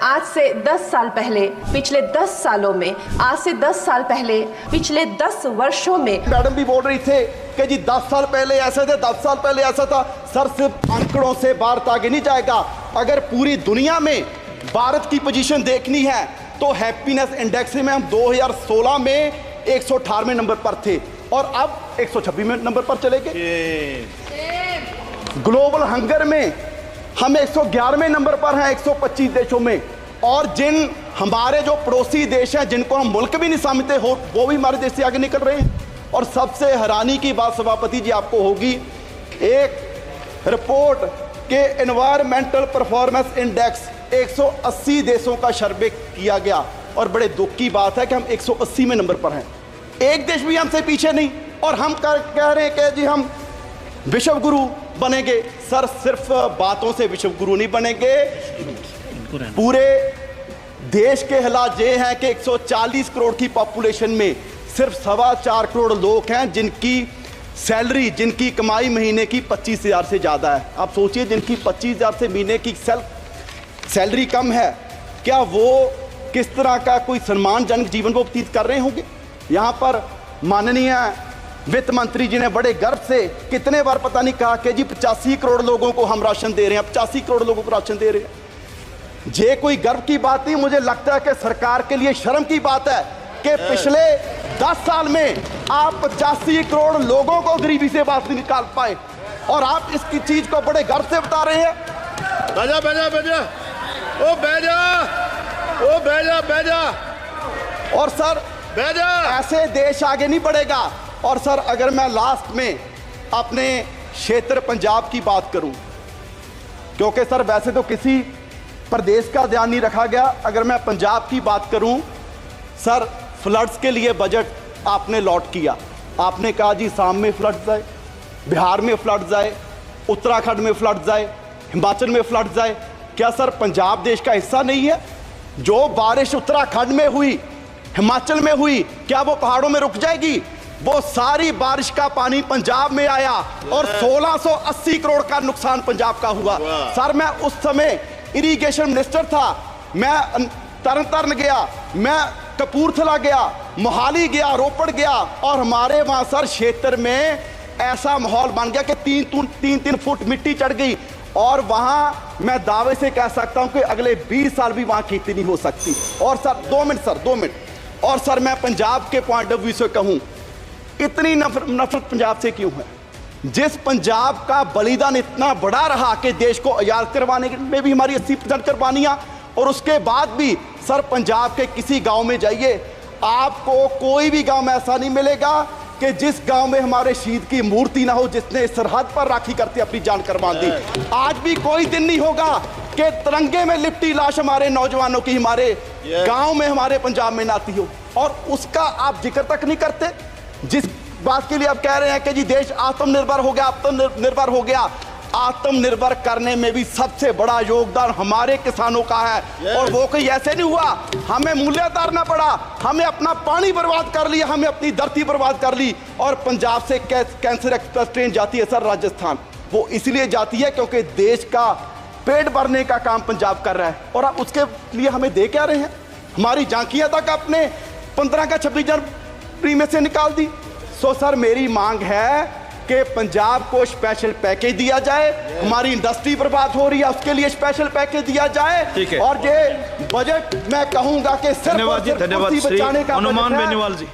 आज से 10 साल पहले, पिछले 10 सालों में, आज से 10 साल पहले, पिछले 10 वर्षों में। मैडम भी बोल रही थे कि जी 10 साल पहले ऐसे थे, 10 साल पहले ऐसा था। सर, सिर्फ आंकड़ों से भारत आगे नहीं जाएगा। अगर पूरी दुनिया में भारत की पोजीशन देखनी है तो हैप्पीनेस इंडेक्स में हम 2016 में 118वें नंबर पर थे और अब 126वें नंबर पर चले गए। ग्लोबल हंगर में हम 111वें नंबर पर हैं 125 देशों में। और जिन हमारे जो पड़ोसी देश हैं जिनको हम मुल्क भी नहीं समझते हो, वो भी हमारे देश से आगे निकल रहे हैं। और सबसे हैरानी की बात सभापति जी आपको होगी, एक रिपोर्ट के एनवायरमेंटल परफॉर्मेंस इंडेक्स 180 देशों का सर्वे किया गया और बड़े दुख की बात है कि हम 180वें नंबर पर हैं। एक देश भी हमसे पीछे नहीं और हम कह रहे हैं कि जी हम विश्व गुरु बनेंगे। सर, सिर्फ बातों से विश्व गुरु नहीं बनेंगे। पूरे देश के हालात ये हैं कि 140 करोड़ की पॉपुलेशन में सिर्फ 4.25 करोड़ लोग हैं जिनकी सैलरी, जिनकी कमाई महीने की 25,000 से ज़्यादा है। आप सोचिए, जिनकी 25,000 से महीने की सैलरी कम है, क्या वो किस तरह का कोई सम्मानजनक जीवन वो व्यतीत कर रहे होंगे। यहाँ पर माननीय वित्त मंत्री जी ने बड़े गर्व से कितने बार पता नहीं कहा कि जी 85 करोड़ लोगों को हम राशन दे रहे हैं, 85 करोड़ लोगों को राशन दे रहे हैं। ये कोई गर्व की बात नहीं, मुझे लगता है कि सरकार के लिए शर्म की बात है कि पिछले 10 साल में आप 85 करोड़ लोगों को गरीबी से बाहर निकाल पाए और आप इसकी चीज को बड़े गर्व से बता रहे हैं। बैजा बैजा बैजा ओ बैजा ओ बैजा बैजा। और सर, बैजा, ऐसे देश आगे नहीं बढ़ेगा। और सर, अगर मैं लास्ट में अपने क्षेत्र पंजाब की बात करूं, क्योंकि सर वैसे तो किसी प्रदेश का ध्यान नहीं रखा गया, अगर मैं पंजाब की बात करूं, सर फ्लड्स के लिए बजट आपने लॉट किया। आपने कहा जी साम में फ्लड्स आए, बिहार में फ्लड्स आए, उत्तराखंड में फ्लड्स आए, हिमाचल में फ्लड्स आए। क्या सर पंजाब देश का हिस्सा नहीं है? जो बारिश उत्तराखंड में हुई, हिमाचल में हुई, क्या वो पहाड़ों में रुक जाएगी? वो सारी बारिश का पानी पंजाब में आया और 1680 करोड़ का नुकसान पंजाब का हुआ। सर, मैं उस समय इरिगेशन मिनिस्टर था, मैं तरन गया, मैं कपूरथला गया, मोहाली गया, रोपड़ गया और हमारे वहां सर क्षेत्र में ऐसा माहौल बन गया कि 3-3 फुट मिट्टी चढ़ गई और वहां मैं दावे से कह सकता हूं कि अगले 20 साल भी वहां खेती नहीं हो सकती। और सर 2 मिनट। और सर, मैं पंजाब के पॉइंट ऑफ व्यू से कहूं, इतनी नफरत पंजाब से क्यों है? जिस पंजाब का बलिदान इतना बड़ा रहा कि देश को आजाद करवाने में भी हमारी 80% कुर्बानियां, और उसके बाद भी सर पंजाब के किसी गांव में जाइए, आपको कोई भी गांव में ऐसा नहीं मिलेगा कि जिस गांव में हमारे शहीद की मूर्ति ना हो, जिसने सरहद पर राखी करते अपनी जान कुर्बान दी। आज भी कोई दिन नहीं होगा कि तिरंगे में लिपटी लाश हमारे नौजवानों की हमारे गांव में, हमारे पंजाब में ना आती हो, और उसका आप जिक्र तक नहीं करते। जिस बात के लिए आप कह रहे हैं कि जी देश आत्मनिर्भर हो गया, आत्मनिर्भर हो गया, आत्मनिर्भर करने में भी सबसे बड़ा योगदान हमारे किसानों का है। और वो कोई ऐसे नहीं हुआ, हमें मूल्य उतारना पड़ा, हमें अपना पानी बर्बाद कर लिया, हमें अपनी धरती बर्बाद कर ली। और पंजाब से कैंसर एक्सप्रेस ट्रेन जाती है सर राजस्थान, वो इसलिए जाती है क्योंकि देश का पेट भरने का काम पंजाब कर रहा है। और आप उसके लिए हमें दे क्या रहे हैं? हमारी झांकियां तक आपने 15 का 26 जनवरी में से निकाल दी। सो सर, मेरी मांग है कि पंजाब को स्पेशल पैकेज दिया जाए। हमारी इंडस्ट्री बर्बाद हो रही है, उसके लिए स्पेशल पैकेज दिया जाए। और ये बजट मैं कहूंगा कि सिर्फ बचाने का हनुमान बेनीवाल जी।